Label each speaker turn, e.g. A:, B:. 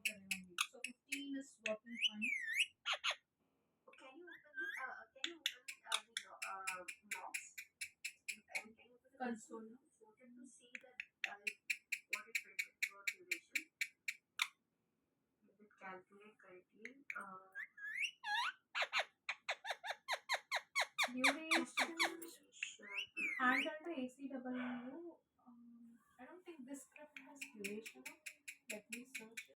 A: So 15 is working fine.
B: Logs and can you open the
A: Console.
B: so wanted to see that what it printed for duration. Let it calculate correctly.
A: Duration
B: Duration.
A: and under ACW, I don't think this script has duration.